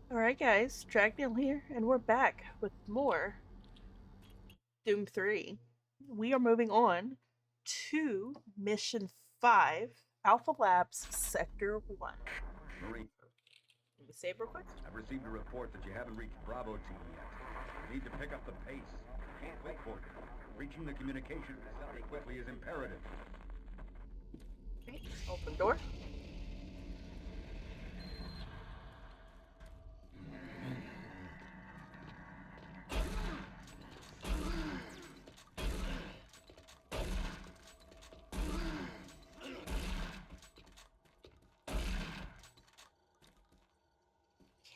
Alright, guys, Dragneel here, and we're back with more Doom 3. We are moving on to Mission 5, Alpha Labs Sector 1. Marine, Let me save real quick. I've received a report that you haven't reached Bravo Team yet. You need to pick up the pace. Can't wait for you. Reaching the communication facility quickly is imperative. Okay, open door.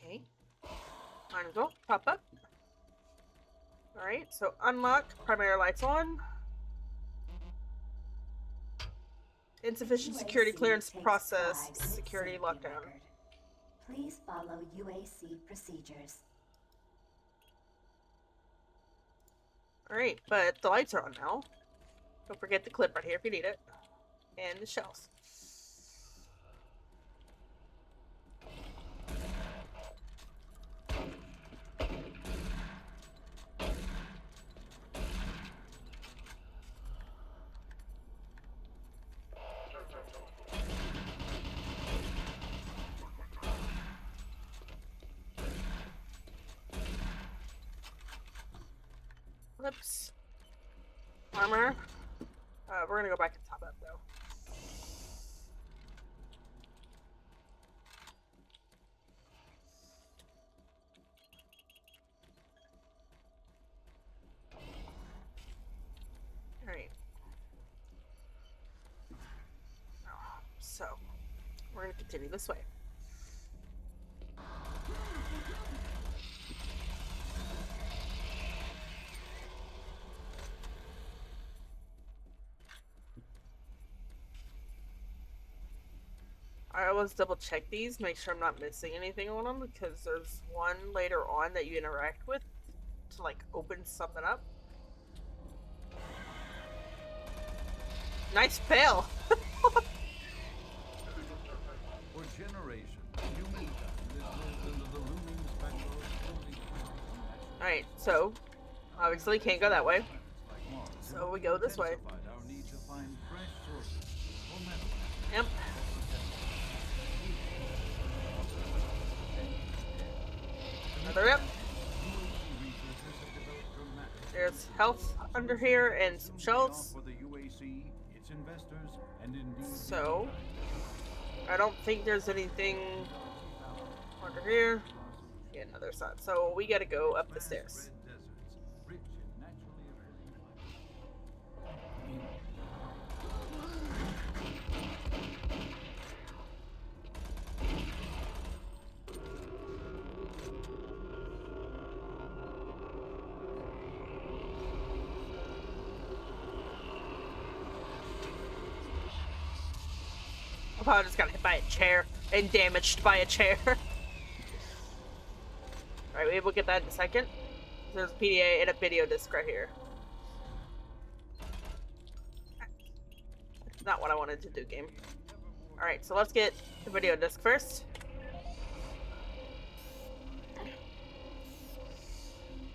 Okay. Might as well pop up. Alright, so unlock, primary lights on. Insufficient security clearance process, security lockdown. Please follow UAC procedures. Alright, but the lights are on now. Don't forget the clip right here if you need it. And the shells. Flips. Armor. We're gonna go back and top up though. Alright. So, we're gonna continue this way. I always double check these, make sure I'm not missing anything on them, because there's one later on that you interact with to like open something up. Nice fail. For generations, humankind has lived under the looming specter of Alright, so obviously can't go that way. So we go this way. Our need to find fresh sources for metal. Yep. Another rip. There's health under here and some shells. For the UAC, its investors, and indeed So I don't think there's anything under here. Yeah, another side. So we gotta go up the stairs. red deserts, rich in naturally occurring life. I probably just got hit by a chair and damaged by a chair. Alright, we'll get that in a second. There's a PDA and a video disc right here. Not what I wanted to do, game. Alright, so let's get the video disc first.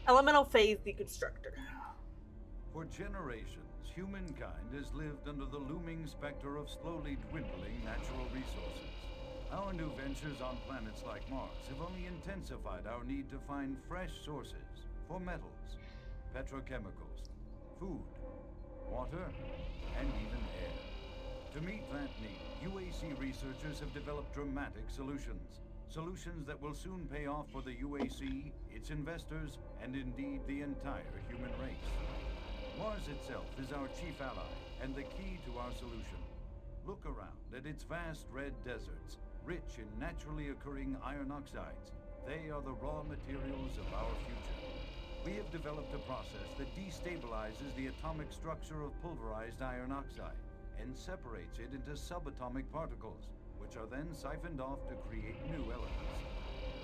Elemental phase deconstructor. For generations, humankind has lived under the looming specter of slowly dwindling natural resources. Our new ventures on planets like Mars have only intensified our need to find fresh sources for metals, petrochemicals, food, water, and even air. To meet that need, UAC researchers have developed dramatic solutions. Solutions that will soon pay off for the UAC, its investors, and indeed the entire human race. Mars itself is our chief ally and the key to our solution. Look around at its vast red deserts, rich in naturally occurring iron oxides. They are the raw materials of our future. We have developed a process that destabilizes the atomic structure of pulverized iron oxide and separates it into subatomic particles, which are then siphoned off to create new elements.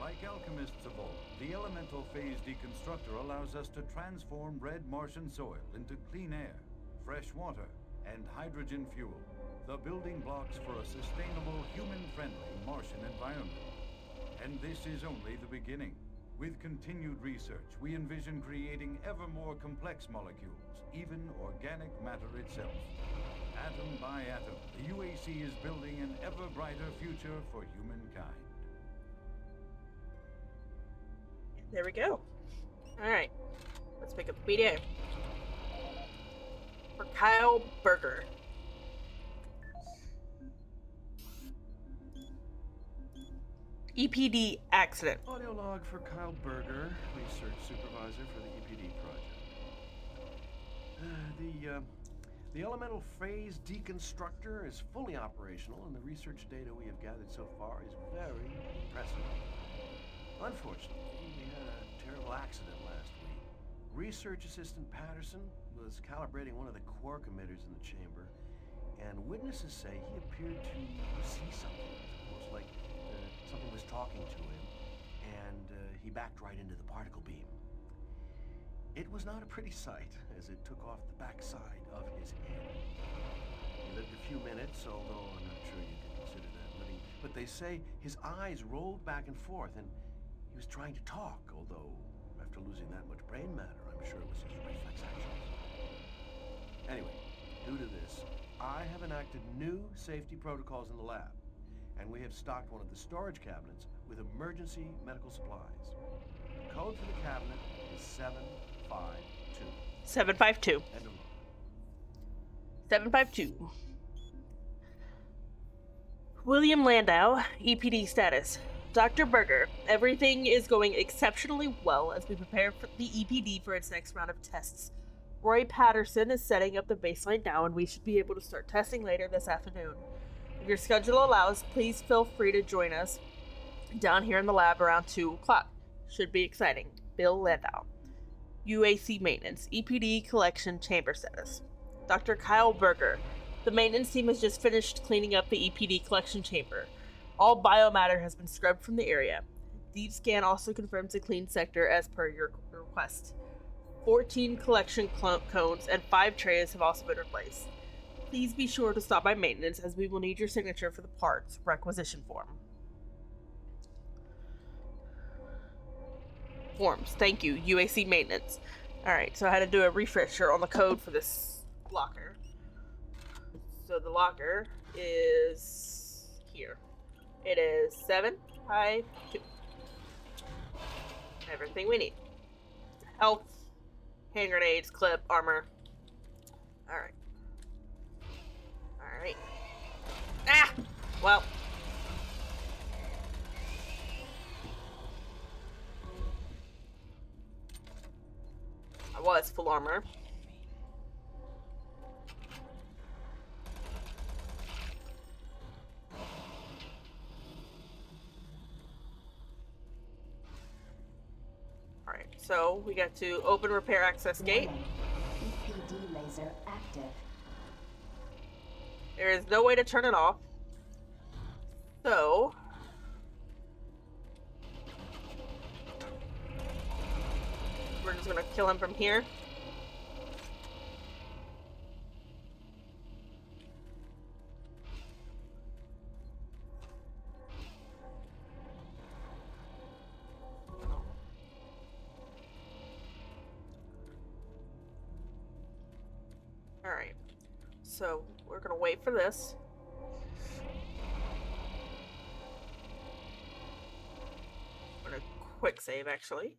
Like alchemists of old, the elemental phase deconstructor allows us to transform red Martian soil into clean air, fresh water, and hydrogen fuel, the building blocks for a sustainable, human-friendly Martian environment. And this is only the beginning. With continued research, we envision creating ever more complex molecules, even organic matter itself. Atom by atom, the UAC is building an ever brighter future for humankind. There we go. Alright. Let's pick up the PDA. For Kyle Berger. EPD accident. Audio log for Kyle Berger, research supervisor for the EPD project. The elemental phase deconstructor is fully operational, and the research data we have gathered so far is very impressive. Unfortunately, we had a terrible accident last week. Research assistant Patterson was calibrating one of the quark emitters in the chamber, and witnesses say he appeared to see something, almost like something was talking to him, and he backed right into the particle beam. It was not a pretty sight, as it took off the backside of his head. He lived a few minutes, although I'm not sure you can consider that living. But they say his eyes rolled back and forth, and he was trying to talk, although after losing that much brain matter, I'm sure it was his reflex actions. Anyway, due to this, I have enacted new safety protocols in the lab, and we have stocked one of the storage cabinets with emergency medical supplies. The code for the cabinet is 752. 752. End of log. 752. William Landau, EPD status. Dr. Berger, everything is going exceptionally well as we prepare for the EPD for its next round of tests. Roy Patterson is setting up the baseline now, and we should be able to start testing later this afternoon. If your schedule allows, please feel free to join us down here in the lab around 2 o'clock. Should be exciting. Bill Landau. UAC maintenance, EPD collection chamber status. Dr. Kyle Berger, the maintenance team has just finished cleaning up the EPD collection chamber. All biomatter has been scrubbed from the area. Deep scan also confirms a clean sector as per your request. 14 collection cones and 5 trays have also been replaced. Please be sure to stop by maintenance as we will need your signature for the parts requisition form. Forms. Thank you. UAC maintenance. Alright, so I had to do a refresher on the code for this locker. So the locker is here. It is 752. Everything we need. Health, hand grenades, clip, armor. Alright. Alright. Ah! Well. I was full armor. Alright, so we got to open repair access gate. EPD laser active. There is no way to turn it off. So we're just gonna kill him from here. Alright. So we're gonna wait for this. I'm gonna quick save actually.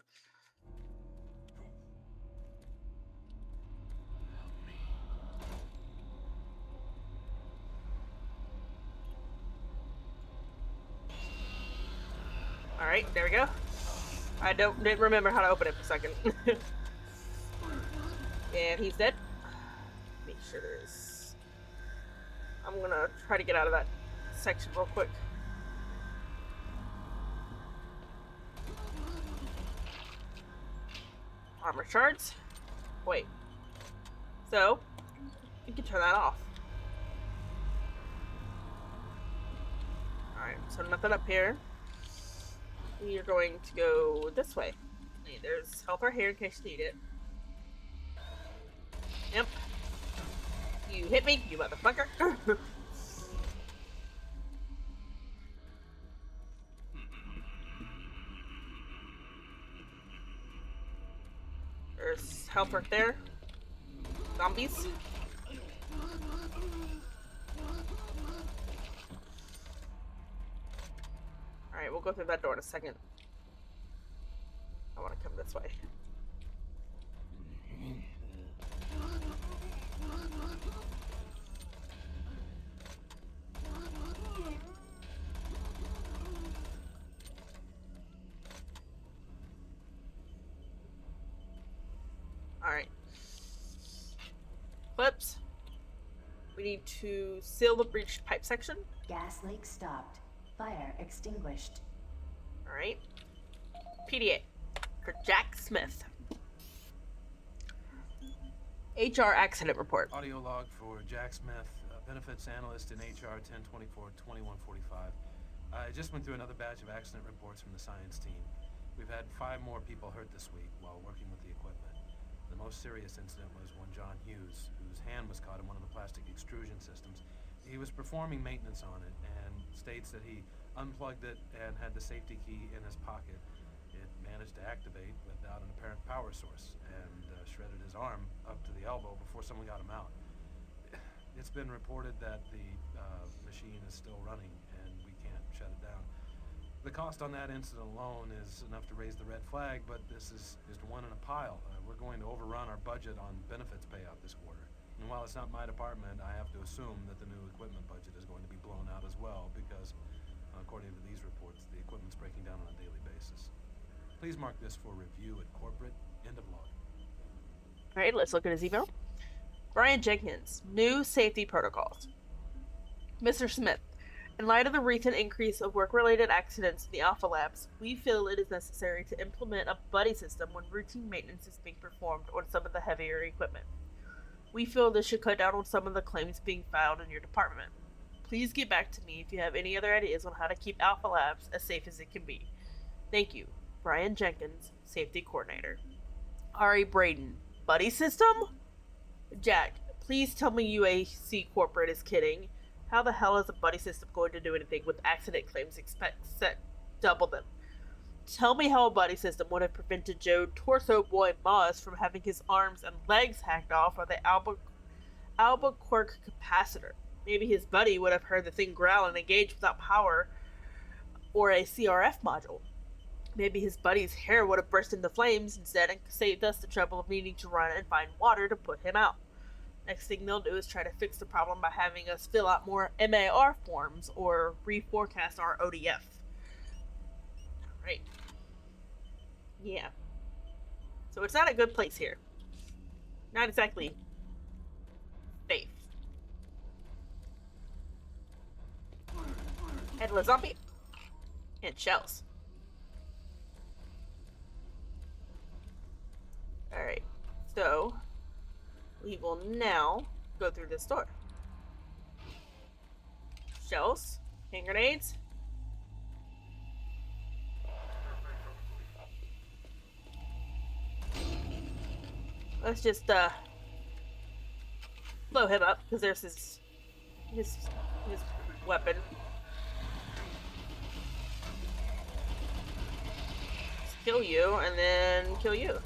Alright, there we go. I didn't remember how to open it for a second. And he's dead. Make sure there's... I'm gonna try to get out of that section real quick. Armor shards. Wait. So, you can turn that off. Alright, so nothing up here. You're going to go this way. There's health right here in case you need it. Yep. You hit me, you motherfucker. There's health right there. Zombies. Alright, we'll go through that door in a second. I want to come this way. Alright. Clips. We need to seal the breached pipe section. Gas leak stopped. Fire extinguished. Alright. PDA for Jack Smith. HR accident report. Audio log for Jack Smith, benefits analyst in HR 1024-2145. I just went through another batch of accident reports from the science team. We've had 5 more people hurt this week while working with the equipment. The most serious incident was one John Hughes, whose hand was caught in one of the plastic extrusion systems. He was performing maintenance on it and states that he unplugged it and had the safety key in his pocket. It managed to activate without an apparent power source and shredded his arm up to the elbow before someone got him out. It's been reported that the machine is still running and we can't shut it down. The cost on that incident alone is enough to raise the red flag, but this is just one in a pile. We're going to overrun our budget on benefits payout this quarter. And while it's not my department, I have to assume that the new equipment budget is going to be blown out as well because, according to these reports, the equipment's breaking down on a daily basis. Please mark this for review at corporate. End of log. Alright, let's look at his email. Brian Jenkins, new safety protocols. Mr. Smith, in light of the recent increase of work-related accidents in the Alpha Labs, we feel it is necessary to implement a buddy system when routine maintenance is being performed on some of the heavier equipment. We feel this should cut down on some of the claims being filed in your department. Please get back to me if you have any other ideas on how to keep Alpha Labs as safe as it can be. Thank you, Brian Jenkins, Safety Coordinator. Ari Braden, buddy system? Jack, please tell me UAC Corporate is kidding. How the hell is a buddy system going to do anything with accident claims set double them? Tell me how a buddy system would have prevented Joe Torso Boy Moss from having his arms and legs hacked off by the Albuquerque capacitor. Maybe his buddy would have heard the thing growl and engage without power or a CRF module. Maybe his buddy's hair would have burst into flames instead and saved us the trouble of needing to run and find water to put him out. Next thing they'll do is try to fix the problem by having us fill out more MAR forms or reforecast our ODF. Right. Yeah. So it's not a good place here. Not exactly safe. Headless zombie. And shells. Alright. So we will now go through this door. Shells. Hand grenades. Let's just blow him up because there's his weapon. Let's kill you and then kill you.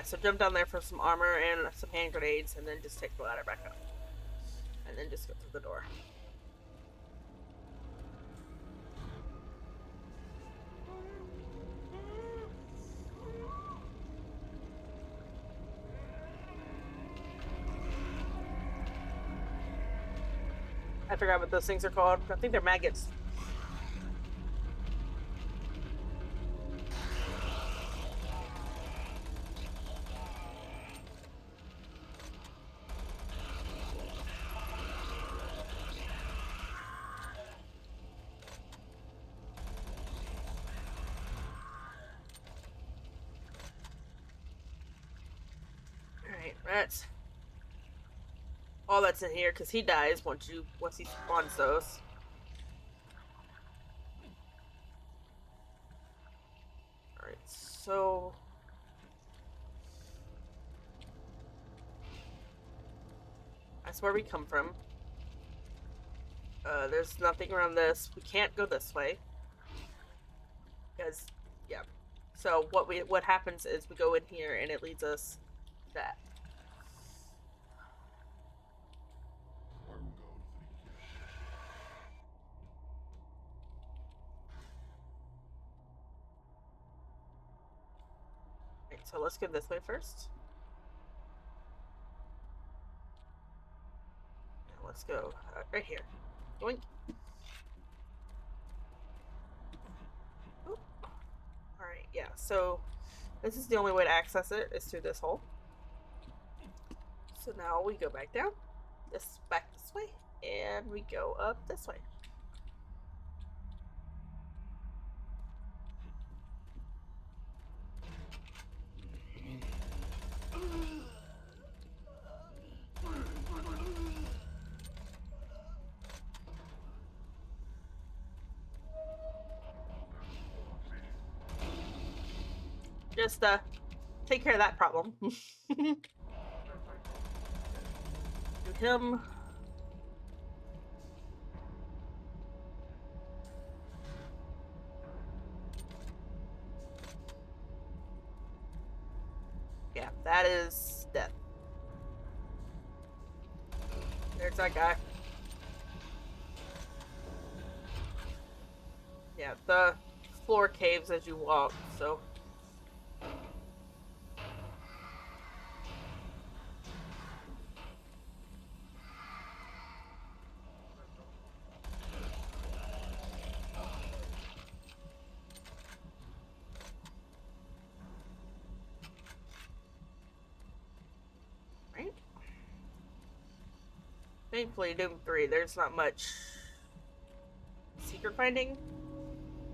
So jump down there for some armor and some hand grenades, and then just take the ladder back up. And then just go through the door. I forgot what those things are called. I think they're maggots. That's all that's in here because he dies once he spawns those. All right, so that's where we come from. There's nothing around this. We can't go this way because, yeah. So what happens is we go in here and it leads us to that. Right, so let's go this way first. Now let's go right here. Yoink. Oop. Alright, yeah, so this is the only way to access it, is through this hole. So now we go back down, back this way, and we go up this way. Just take care of that problem. Do him. Yeah, that is death. There's that guy. Yeah, the floor caves as you walk, so. Thankfully, Doom 3, there's not much secret finding.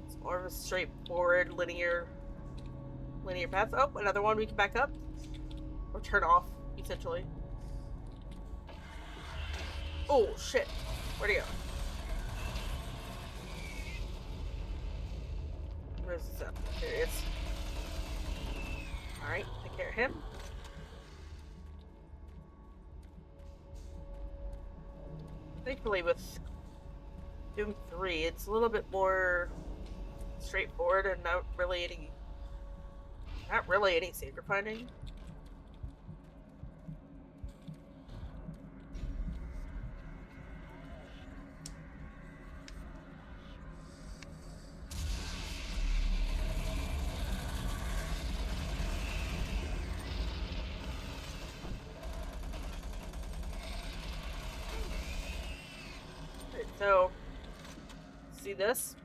It's more of a straightforward linear path. Oh, another one we can back up or turn off, essentially. Oh shit! Where'd he go? Where's this up? There he is. All right, take care of him. Thankfully, with Doom 3, it's a little bit more straightforward and not really any secret finding. So, see this?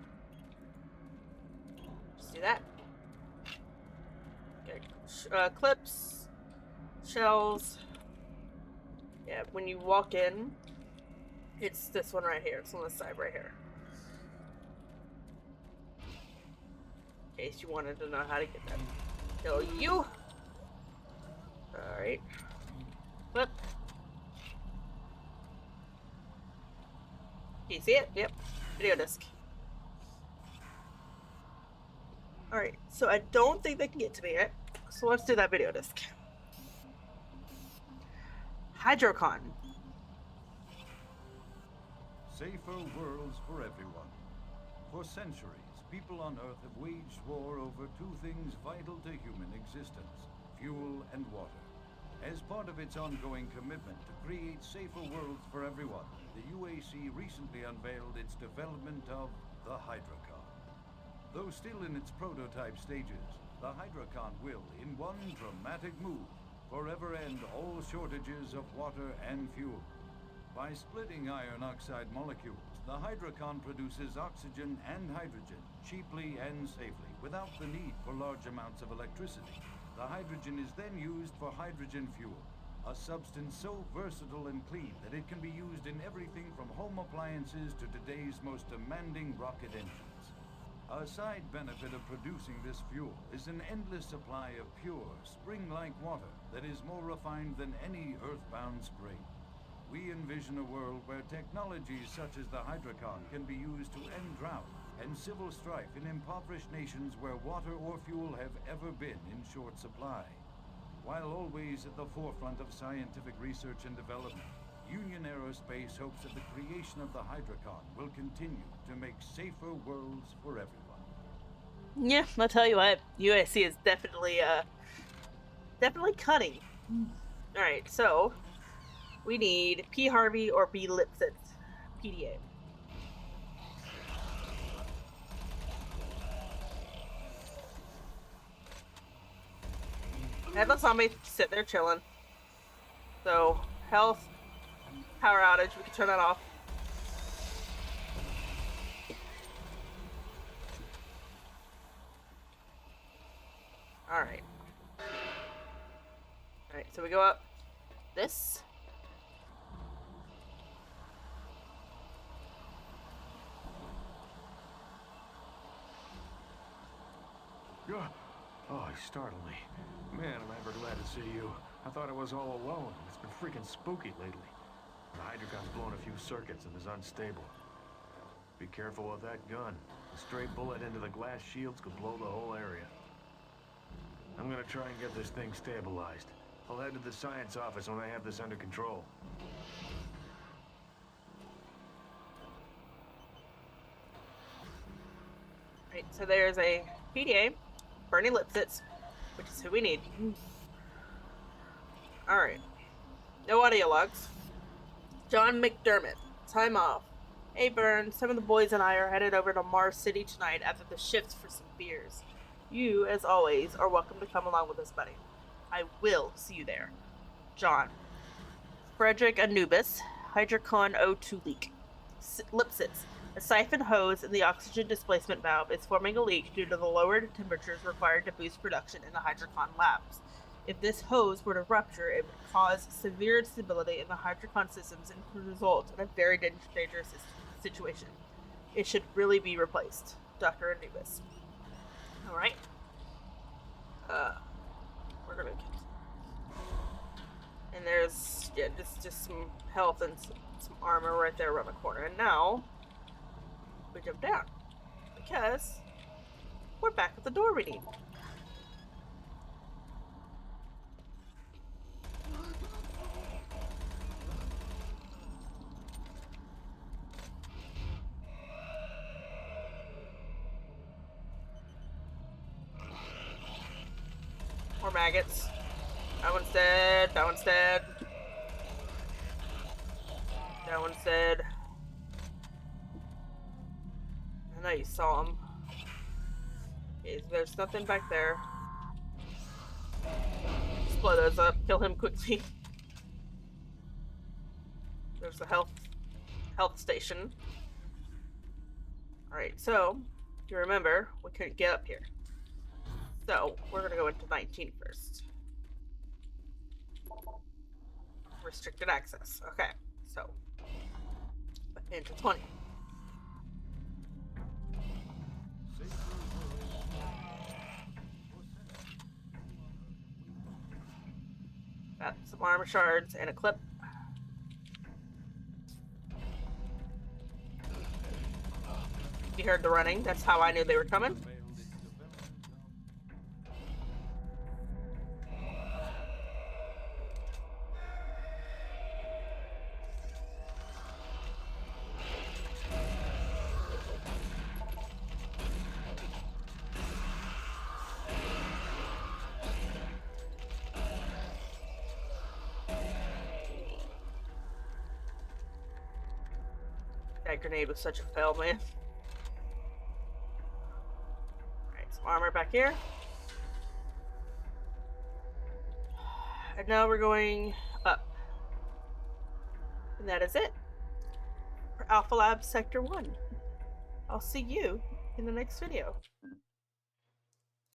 See that? Okay. Clips, shells. Yeah, when you walk in, it's this one right here. It's on the side right here. In case you wanted to know how to get that. Kill you. Alright. Clip. Can you see it? Yep. Video disc. Alright, so I don't think they can get to me yet. So let's do that video disc. Hydrocon. Safer worlds for everyone. For centuries, people on Earth have waged war over two things vital to human existence: fuel and water. As part of its ongoing commitment to create safer worlds for everyone, the UAC recently unveiled its development of the Hydrocon. Though still in its prototype stages, the Hydrocon will, in one dramatic move, forever end all shortages of water and fuel. By splitting iron oxide molecules, the Hydrocon produces oxygen and hydrogen cheaply and safely, without the need for large amounts of electricity. The hydrogen is then used for hydrogen fuel, a substance so versatile and clean that it can be used in everything from home appliances to today's most demanding rocket engines. A side benefit of producing this fuel is an endless supply of pure, spring-like water that is more refined than any earthbound spring. we envision a world where technologies such as the Hydrocon can be used to end drought and civil strife in impoverished nations where water or fuel have ever been in short supply. While always at the forefront of scientific research and development, Union Aerospace hopes that the creation of the Hydrocon will continue to make safer worlds for everyone. Yeah, I'll tell you what, UAC is definitely cunning. Alright, so we need P. Harvey or B. Lipsitz. PDA. Headless zombie sit there chilling. So, health, power outage, we can turn that off. Alright. Alright, so we go up this. Oh, you startled me. Man, am I ever glad to see you. I thought I was all alone. It's been freaking spooky lately. The Hydrocon's blown a few circuits and is unstable. Be careful with that gun. A stray bullet into the glass shields could blow the whole area. I'm gonna try and get this thing stabilized. I'll head to the science office when I have this under control. Right, so there's a PDA, Bernie Lipsitz, which is who we need. Alright. No audio logs. John McDermott, time off. Hey Burns, some of the boys and I are headed over to Mars City tonight after the shift for some beers. You, as always, are welcome to come along with us, buddy. I will see you there. John. Frederick Anubis, Hydrocon O2 leak. Lipsitz. A siphon hose in the oxygen displacement valve is forming a leak due to the lowered temperatures required to boost production in the Hydrocon labs. If this hose were to rupture, it would cause severe instability in the Hydrocon systems and could result in a very dangerous situation. It should really be replaced. Dr. Anubis. Alright. We're gonna get... And there's, yeah, just some health and some armor right there around the corner. And now, we jump down. Because we're back at the door we need. More maggots. That one's dead. That one's dead. That one's dead. I know you saw him. Okay, there's nothing back there. Just blow those up. Kill him quickly. There's the health station. Alright, so, if you remember, we couldn't get up here. So, we're gonna go into 19 first. Restricted access. Okay, so, into 20. Got some armor shards and a clip. You heard the running. That's how I knew they were coming. That grenade was such a fail, man. Alright, some armor back here. And now we're going up. And that is it for Alpha Lab Sector 1. I'll see you in the next video.